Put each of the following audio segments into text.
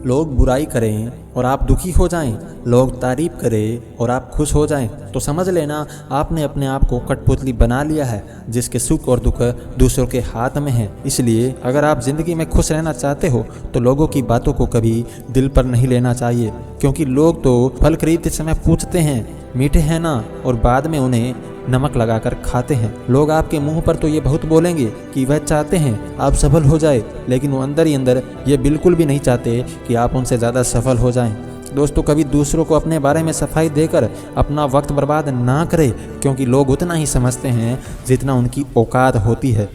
लोग बुराई करें और आप दुखी हो जाएं, लोग तारीफ करें और आप खुश हो जाएं, तो समझ लेना आपने अपने आप को कठपुतली बना लिया है जिसके सुख और दुख दूसरों के हाथ में है। इसलिए अगर आप ज़िंदगी में खुश रहना चाहते हो तो लोगों की बातों को कभी दिल पर नहीं लेना चाहिए, क्योंकि लोग तो फल खरीदते समय पूछते हैं मीठे हैं ना, और बाद में उन्हें नमक लगाकर खाते हैं। लोग आपके मुंह पर तो ये बहुत बोलेंगे कि वह चाहते हैं आप सफल हो जाए, लेकिन वो अंदर ही अंदर ये बिल्कुल भी नहीं चाहते कि आप उनसे ज़्यादा सफल हो जाएं। दोस्तों, कभी दूसरों को अपने बारे में सफाई देकर अपना वक्त बर्बाद ना करें, क्योंकि लोग उतना ही समझते हैं जितना उनकी औकात होती है।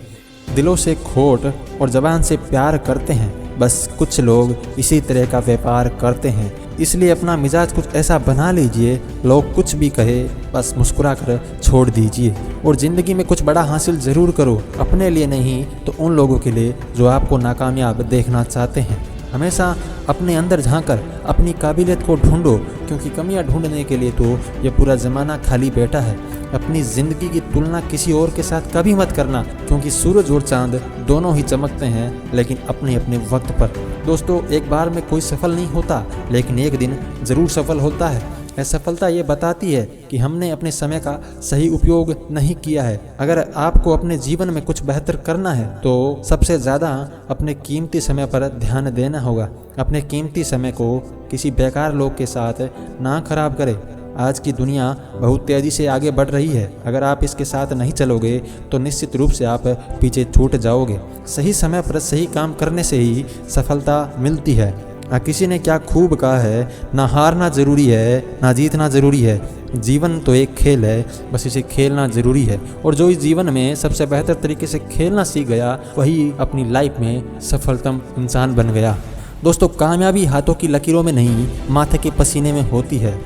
दिलों से खोट और ज़बान से प्यार करते हैं, बस कुछ लोग इसी तरह का व्यापार करते हैं। इसलिए अपना मिजाज कुछ ऐसा बना लीजिए, लोग कुछ भी कहे बस मुस्कुरा कर छोड़ दीजिए। और ज़िंदगी में कुछ बड़ा हासिल ज़रूर करो, अपने लिए नहीं तो उन लोगों के लिए जो आपको नाकामयाब देखना चाहते हैं। हमेशा अपने अंदर झांककर अपनी काबिलियत को ढूंढो, क्योंकि कमियां ढूंढने के लिए तो ये पूरा ज़माना खाली बैठा है। अपनी ज़िंदगी की तुलना किसी और के साथ कभी मत करना, क्योंकि सूरज और चांद दोनों ही चमकते हैं, लेकिन अपने अपने वक्त पर। दोस्तों, एक बार में कोई सफल नहीं होता, लेकिन एक दिन ज़रूर सफल होता है। असफलता ये बताती है कि हमने अपने समय का सही उपयोग नहीं किया है। अगर आपको अपने जीवन में कुछ बेहतर करना है तो सबसे ज़्यादा अपने कीमती समय पर ध्यान देना होगा। अपने कीमती समय को किसी बेकार लोग के साथ ना खराब करें। आज की दुनिया बहुत तेज़ी से आगे बढ़ रही है, अगर आप इसके साथ नहीं चलोगे तो निश्चित रूप से आप पीछे छूट जाओगे। सही समय पर सही काम करने से ही सफलता मिलती है। किसी ने क्या खूब कहा है, ना हारना ज़रूरी है ना जीतना ज़रूरी है, जीवन तो एक खेल है, बस इसे खेलना ज़रूरी है। और जो इस जीवन में सबसे बेहतर तरीके से खेलना सीख गया वही अपनी लाइफ में सफलतम इंसान बन गया। दोस्तों, कामयाबी हाथों की लकीरों में नहीं, माथे के पसीने में होती है।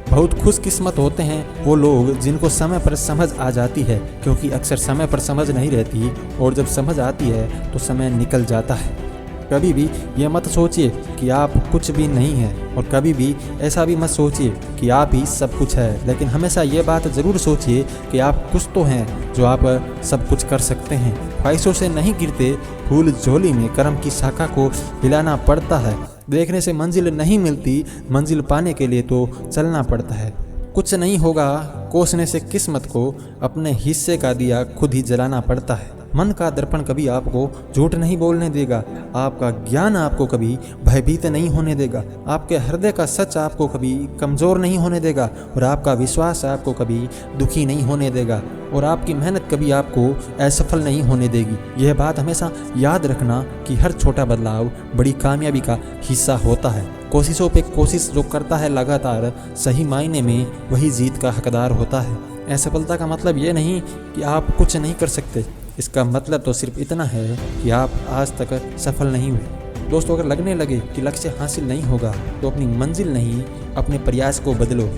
बहुत खुशकिस्मत होते हैं वो लोग जिनको समय पर समझ आ जाती है, क्योंकि अक्सर समय पर समझ नहीं रहती, और जब समझ आती है तो समय निकल जाता है। कभी भी ये मत सोचिए कि आप कुछ भी नहीं हैं, और कभी भी ऐसा भी मत सोचिए कि आप ही सब कुछ है, लेकिन हमेशा ये बात ज़रूर सोचिए कि आप कुछ तो हैं जो आप सब कुछ कर सकते हैं। ख्वाहिशों से नहीं गिरते फूल झोली में, कर्म की शाखा को हिलाना पड़ता है। देखने से मंजिल नहीं मिलती, मंजिल पाने के लिए तो चलना पड़ता है। कुछ नहीं होगा कोसने से किस्मत को, अपने हिस्से का दिया खुद ही जलाना पड़ता है। मन का दर्पण कभी आपको झूठ नहीं बोलने देगा, आपका ज्ञान आपको कभी भयभीत नहीं होने देगा, आपके हृदय का सच आपको कभी कमज़ोर नहीं होने देगा, और आपका विश्वास आपको कभी दुखी नहीं होने देगा, और आपकी मेहनत कभी आपको असफल नहीं होने देगी। यह बात हमेशा याद रखना कि हर छोटा बदलाव बड़ी कामयाबी का हिस्सा होता है। कोशिशों पे कोशिश जो करता है लगातार, सही मायने में वही जीत का हकदार होता है। असफलता का मतलब ये नहीं कि आप कुछ नहीं कर सकते, इसका मतलब तो सिर्फ इतना है कि आप आज तक सफल नहीं हुए। दोस्तों, अगर लगने लगे कि लक्ष्य हासिल नहीं होगा तो अपनी मंजिल नहीं, अपने प्रयास को बदलो।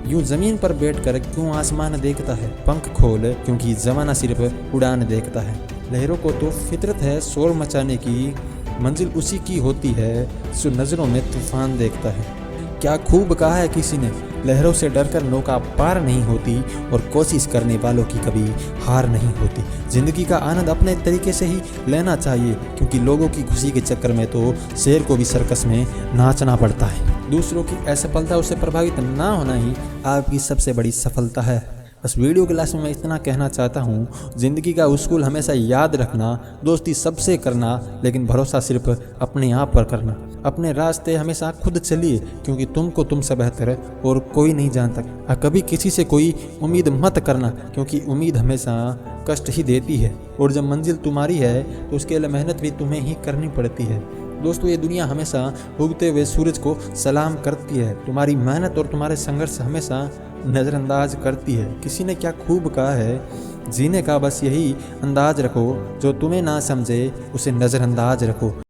यूं ज़मीन पर बैठकर क्यों आसमान देखता है, पंख खोल, क्योंकि ज़माना सिर्फ उड़ान देखता है। लहरों को तो फितरत है शोर मचाने की, मंजिल उसी की होती है जो नज़रों में तूफान देखता है। क्या खूब कहा है किसी ने, लहरों से डरकर नौका पार नहीं होती, और कोशिश करने वालों की कभी हार नहीं होती। ज़िंदगी का आनंद अपने तरीके से ही लेना चाहिए, क्योंकि लोगों की खुशी के चक्कर में तो शेर को भी सर्कस में नाचना पड़ता है। दूसरों की असफलता उससे प्रभावित ना होना ही आपकी सबसे बड़ी सफलता है। बस वीडियो के लास्ट में मैं इतना कहना चाहता हूँ, ज़िंदगी का उसूल हमेशा याद रखना, दोस्ती सबसे करना, लेकिन भरोसा सिर्फ अपने आप पर करना। अपने रास्ते हमेशा खुद चलिए, क्योंकि तुमको तुमसे बेहतर और कोई नहीं जानता। कभी किसी से कोई उम्मीद मत करना, क्योंकि उम्मीद हमेशा कष्ट ही देती है, और जब मंजिल तुम्हारी है तो उसके लिए मेहनत भी तुम्हें ही करनी पड़ती है। दोस्तों, ये दुनिया हमेशा उगते हुए सूरज को सलाम करती है, तुम्हारी मेहनत और तुम्हारे संघर्ष हमेशा नज़रअंदाज करती है। किसी ने क्या खूब कहा है, जीने का बस यही अंदाज रखो, जो तुम्हें ना समझे उसे नज़रअंदाज रखो।